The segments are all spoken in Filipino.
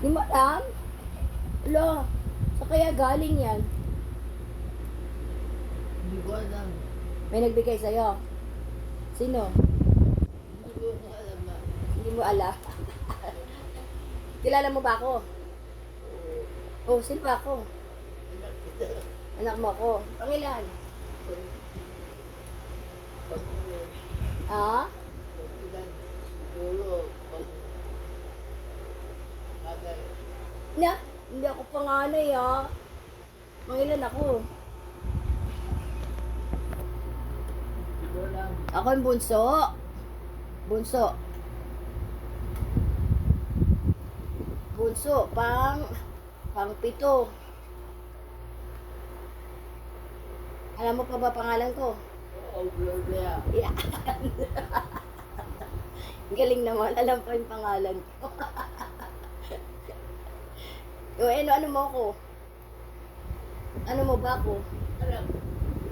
Di mo alam? Ala, sa kaya galing yan? Hindi ko alam. May nagbigay sa'yo? Sino? Hindi ko alam na. Hindi mo alam. Kilala mo ba ako? Oh, sino ba ako? Anak kita. Anak mo ako. Pangilan? Pag-uwi. Ha? Pag-ilan. Siguro. Pag-agay. Na? Hindi ako panganay ah. Pangilan ako? Hindi ko alam. Ako yung bunso. Bunso. Bunso, pang pito. Alam mo pa ba pangalan ko? Oo, Gloria. Yeah. Galing naman, alam pa yung pangalan ko. Ano mo ako? Ano mo ba ako? Alam.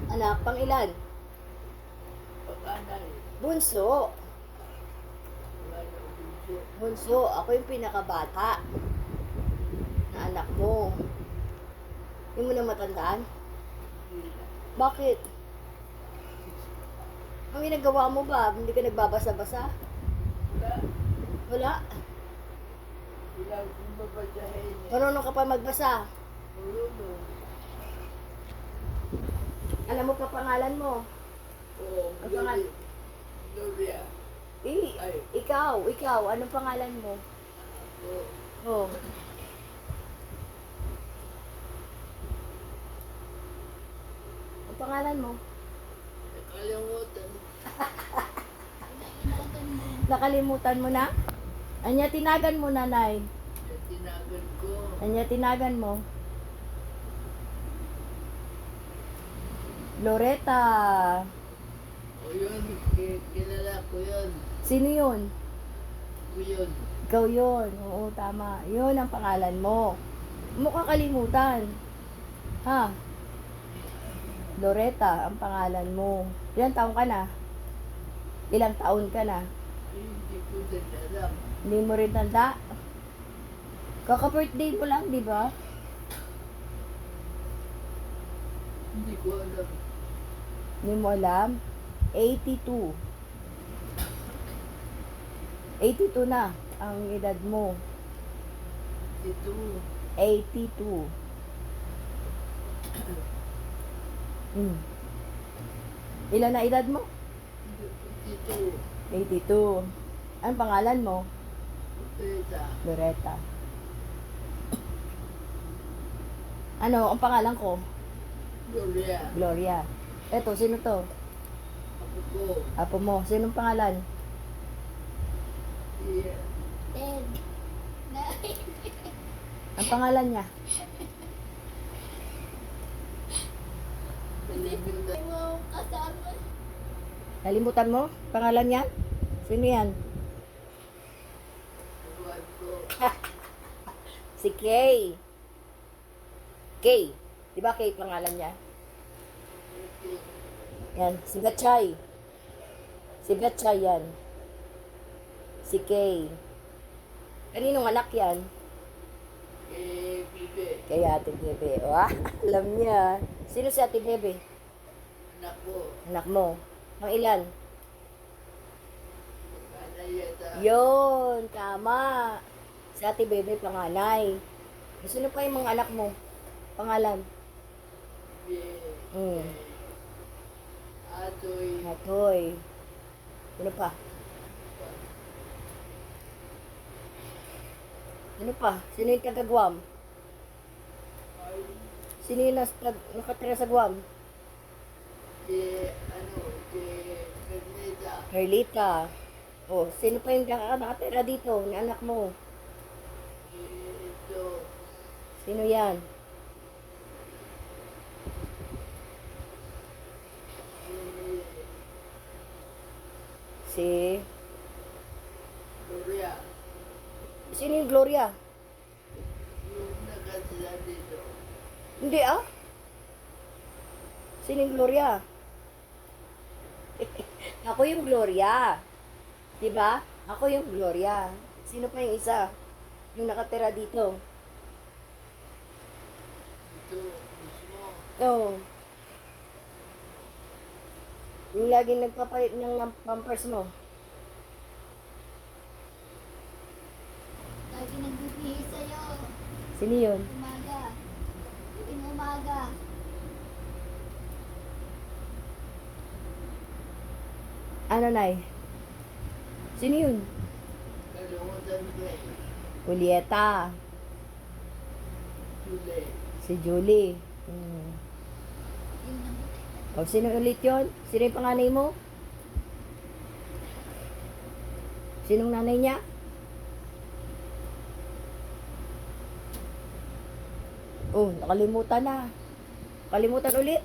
Anak, pang ilan? Pag-anay. Bunso. Wala na ubuso. Bunso, ako yung pinakabata na anak mo. Hindi mo na matandaan? Bakit? Ang ginagawa mo ba? Hindi ka nagbabasa-basa? Wala. Wala. Wala akong babasahin. Marunong ka pa magbasa. Marunong. Alam mo pa pangalan mo? Oo, Ang pangalan? Gloria. Ay. Ikaw, anong pangalan mo? Oo. Oh. Ang pangalan mo? Nakalimutan. Nakalimutan mo na? Anya, tinagan mo, nanay. Yung tinagal ko. Anya, tinagan mo. Loretta. O yun, kilala ko yun. Sino yun? Ko yun. Ikaw yun. Oo, tama. Yun ang pangalan mo. Mukha kalimutan. Ha? Loretta, ang pangalan mo. Ilang taon ka na? Ilang taon ka na? Ay, hindi ko din alam. Hindi mo rin tanda? Kaka-birthday mo lang, di ba? Hindi ko alam. Hindi mo alam? 82. 82 na ang edad mo. Ito. 82. Ilan na edad mo? Ito. 82. Anong pangalan mo? Peta. Loretta. Ano ang pangalan ko? Gloria. Gloria. Eto, sino to? Ako ko. Apo mo. Sinong pangalan? Yeah. Ted. Ang pangalan niya? Nalimutan Mo kasama. Nalimutan mo? Pangalan niya? Sino yan? ko. Si Kay. Kay. Di ba Kay pangalan niya? Yan. Si Gatchay. Si Gatchay yan. Si Kay. Kaninong anak yan? Bibe. Kay Ate Bebe. Wah, alam niya. Sino si Ate Bebe? Anak ko. Anak mo. Ang ilan? Panay yata. Yun, tama. Si Ate Bebe, panganay. Sino pa yung mga anak mo? Pangalan? Bibe. Atoy. Atoy. Sino pa? Sino pa? Sino yung taga Guam? Ay. Sino yung nakatira sa Guam? Ano. Bernita. Carlita. Oh, sino pa yung nakatira dito? Ni anak mo? Ito. Sino yan? Si... Gloria. Sino yung Gloria? Yung nakatila dito. Hindi ah. Sino yung Gloria? Ako yung Gloria. Diba? Ako yung Gloria. Sino pa yung isa? Yung nakatira dito. Ito mismo. Oo. Yung laging nagpapalit ng pampers mo. Lagi nagbibihis sa'yo. Sino yun? Umaga. Tuwing umaga. Ano, Nay? Sino yun? Kalimutan ko eh. Julieta. Tuli. Si Julie. Yun ang O, sino ulit yun? Sino yung panganay mo? Sinong nanay niya? Oh, nakalimutan na. Kalimutan ulit.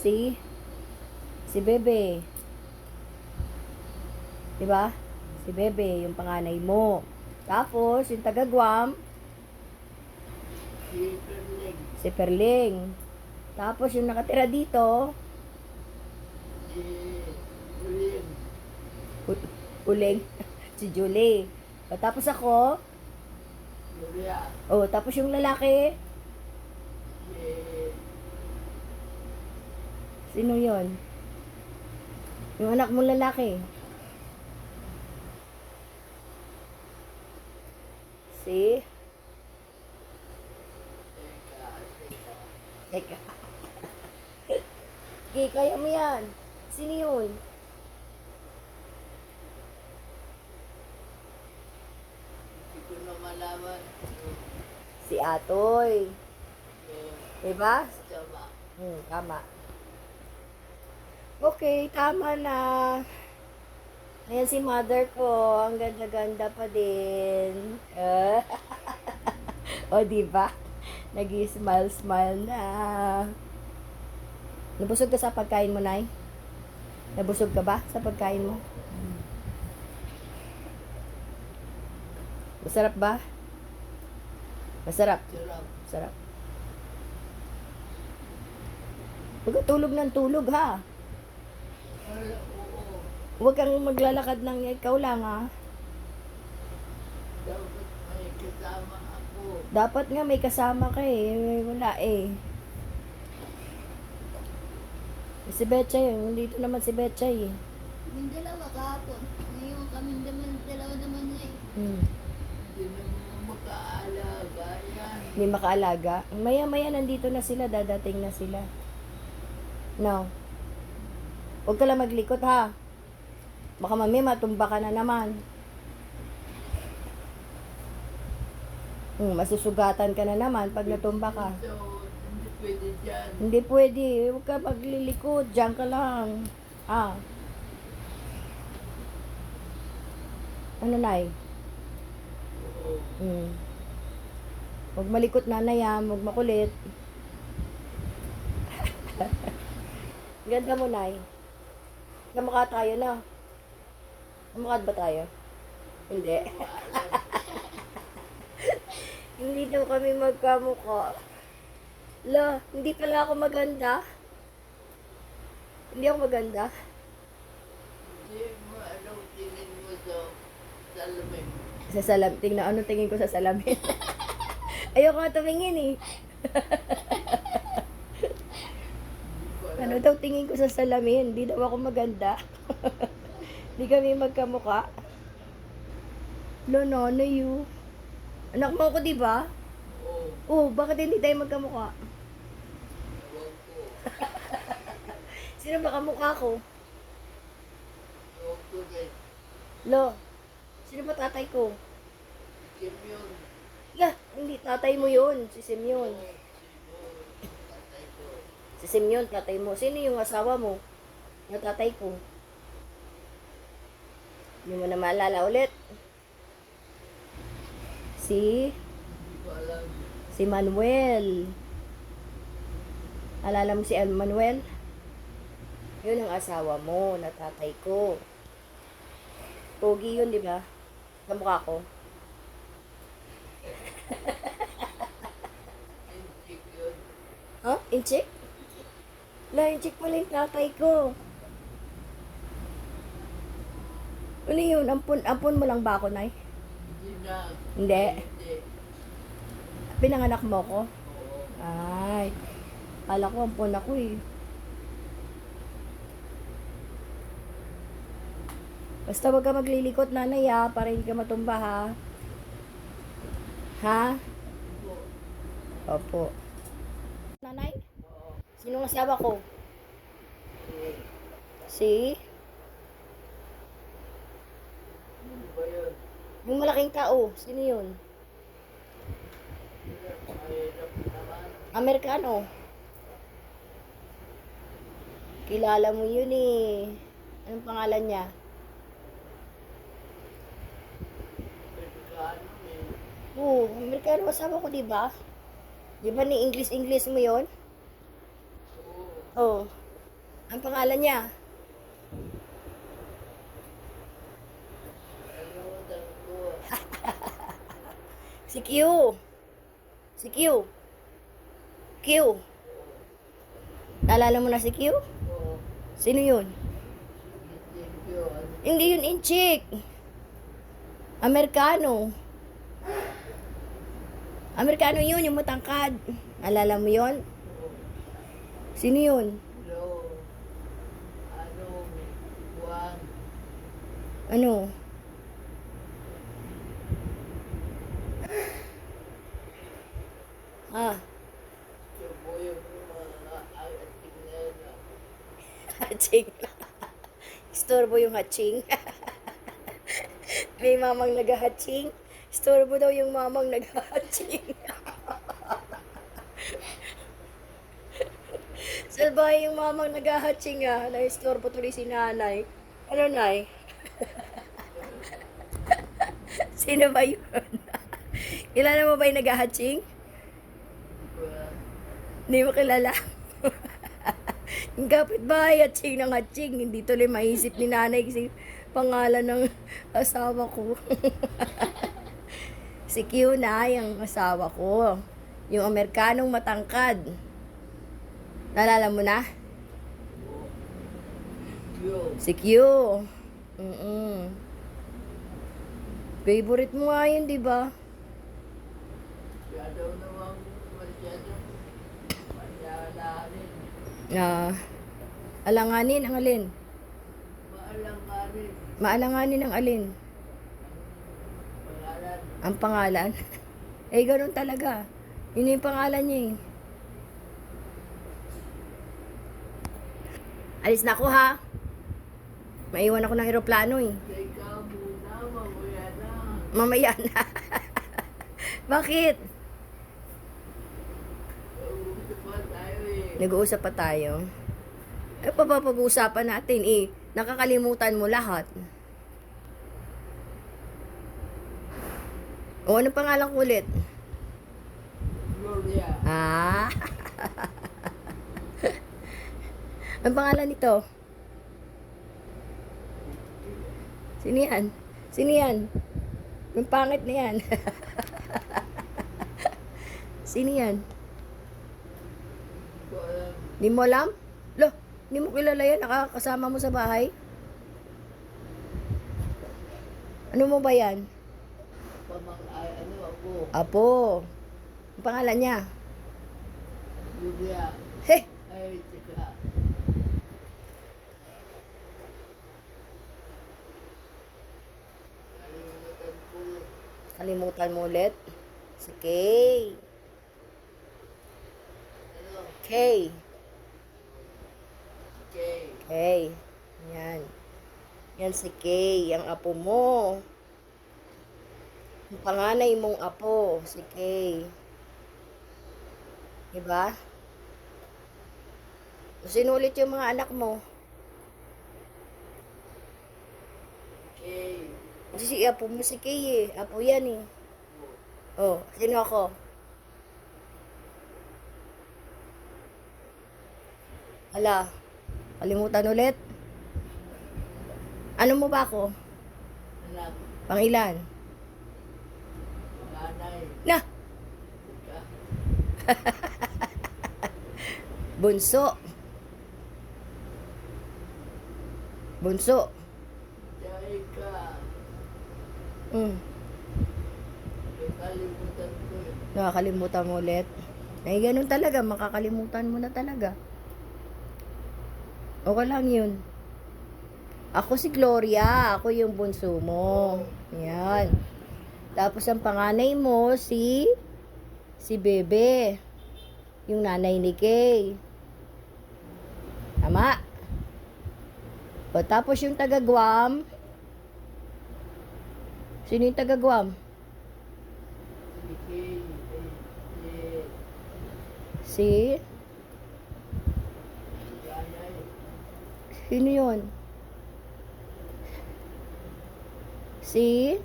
Si Bebe. Diba? Si Bebe, yung panganay mo. Tapos, yung taga Guam, Si Perling. si Perling. Tapos, yung nakatira dito, Si Uling. Uling, si Julie. O, tapos ako, Julia. oh, tapos yung lalaki, Si sino yon? Yung anak mong lalaki. Si? Teka. Teka. Okay, kaya mo yan. Sino yun? Hindi ko na malaman. Si Atoy. Diba? Tama. Tama. Okay, tama na. Ayan si mother ko. Ang ganda-ganda pa din. O, diba? Nag-smile-smile na. Nabusog ka sa pagkain mo, Nay? Nabusog ka ba sa pagkain mo? Masarap ba? Masarap. Sarap. Sarap. Huwag ka tulog ng tulog, ha? Oo. Huwag kang maglalakad ng ikaw lang, ha? Dapat may kasama ako. Dapat nga may kasama ka eh. Wala eh. Si Betchay, dito naman si Betchay eh. Kaming dalawa kahapon. Ngayon kaming dalawa naman eh. Hindi naman makaalaga yan. Hindi makaalaga. Maya-maya nandito na sila, dadating na sila. No. Huwag ka lang maglikot ha. Baka mami matumba ka na naman. Masusugatan ka na naman pag natumba ka. So, hindi pwede dyan. Hindi pwede. Huwag ka maglilikot. Diyan ka lang. Ah. Ano, Nay? Oo. Huwag malikot, nanay, ha. Huwag makulit. Ganda mo, Nay. Kamukha tayo na. Kamukha ba tayo? Hindi. Hindi daw kami magkamukha. La, hindi pala ako maganda. Hindi ako maganda. Hindi mo anong tingin mo sa salamin. Sa salamin. Tingnan, ano tingin ko sa salamin? Ayoko nga tumingin eh. Ano daw tingin ko sa salamin? Hindi daw ako maganda. Hindi kami magkamukha. No, you. Anak mo ako, di ba? Oo. Oh, bakit hindi tayo magkamukha? Ewan ko. Sino ba kamukha ko? Ewan ko rin. Lo, sino ba tatay ko? Kim yun. Yeah, hindi tatay mo yun. Si Simeon. Tatay ko. Si Simeon, tatay mo. Sino yung asawa mo? Yung tatay ko. Hindi mo na maalala ulit. Hindi ko alam. Si Manuel. Alala mo si Manuel? Yun ang asawa mo, na tatay ko. Pogi yun, di ba? Kamukha ko. Inchik yun. Ha? Inchik? La, inchik pala yung tatay ko. Ano yun? Ampun mo lang ba ako, Nay? na. Hindi. Hindi. Pinanganak mo ko? Oo. Ay, kala ko ampon ako eh. Basta wag ka maglilikot, nanay ha, para hindi ka matumba ha. Ha? Oo. Opo. Nanay? Oo. Sinong asawa ko? Eh, Si? ano ba yun? Yung malaking tao. Sino yun? Mahirap naman. Amerikano. Kilala mo yun eh. Anong pangalan niya? Amerikano eh. Oo, Amerikano asawa ko, di ba? Di ba ni English mo yun? Oo. Oo. Ang pangalan niya? Kalimutan ko. Si Q. Si Q. Q. Naalala mo na si Q? Oo. Sino yun? Thank you. Hindi yun inchik. Amerikano. Amerikano yun, yung matangkad. Naalala mo yun? Sino yun? Hello. Ano? Juan. Ano? Ah, Siya po yung mga ating nena. hatching. Istorbo yung hatching. May mamang nag-hatching. Istorbo daw yung mamang nag-hatching. Salbahe yung mamang nag-hatching ah. Na-istorbo tuloy si nanay. Ano, nay? Sino ba yun? Kilala mo ba yung nag-hatching? Hindi mo kilala. Yung kapitbahay, hatching ng hatching. Hindi tuloy maisip ni nanay kasi pangalan ng asawa ko. Si Q na yung asawa ko. Yung Amerikanong matangkad. Naalala mo na? Yo. Si Q. Favorite mo nga yun, di ba? Siya daw namang masyadong masyalanin. Alanganin ang alin? Maalanganin. Maalanganin ang alin? Pangalan. Ang pangalan? Eh, ganun talaga. Yun yung pangalan niya eh. Alis na ako ha. Maiwan ako ng eroplano eh. Teka muna, mamaya na. Mamaya na. Bakit? Uusap pa tayo eh. Nag-uusap pa tayo. Eh, papapag-uusapan natin eh. Nakakalimutan mo lahat. O, ano pangalan ko ulit? Gloria. Ah. Ang pangalan nito? Sino yan? Sino yan? Yung pangit na yan. Sino yan? Ko alam. Di mo alam? Lo, di mo kilala yan? Nakakasama mo sa bahay? Ano mo ba yan? Ano ako? Apo. Ang pangalan niya? Gloria. Heh, Ay, teka. Kalimutan ko. kalimutan mo ulit. Si Kay. Ano? Kay. Okay. Kay. Yan. Yan si Kay, ang apo mo. Ang panganay mong apo, si Kay. Diba? Sinulit yung mga anak mo. Okay. Kasi si apo mo si Kay eh. Apo yan eh. Oh, sino ako? Hala, kalimutan ulit. Ano mo ba ako? Anak. Pangilan? Panganay. Na! Teka. Bunso. Bunso. Teka. Mm. nakalimutan ko eh. Nakakalimutan mo ulit. Ay, ganun talaga. Makakalimutan mo na talaga. Okay lang yun. Ako si Gloria. Ako yung bunso mo. Yan. Tapos ang panganay mo, si Bebe. Yung nanay ni Kay. Tama. O, tapos yung taga Guam. Sino yung taga Guam? Si? Sino yun? Si?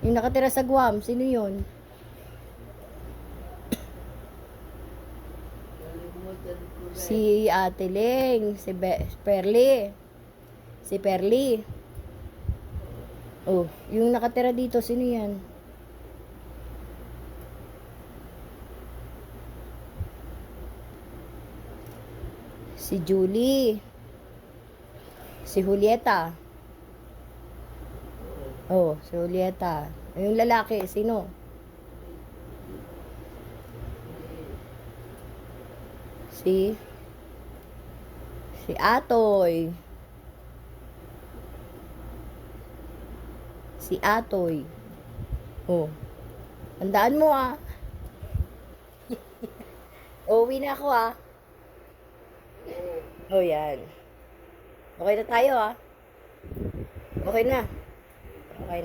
Yung nakatira sa Guam, sino yun? Nalimutan ko na. Si Ate Ling, si Perly. Si Perly. Oh, yung nakatira dito, sino yan? Si Julie. Si Julieta. Oh, si Julieta. Yung lalaki, sino? Si Atoy. Si Atoy. Oh. Tandaan mo ah. Uuwi na ako ah. Oh, yan. Okay na tayo ah. Okay na. Okay na.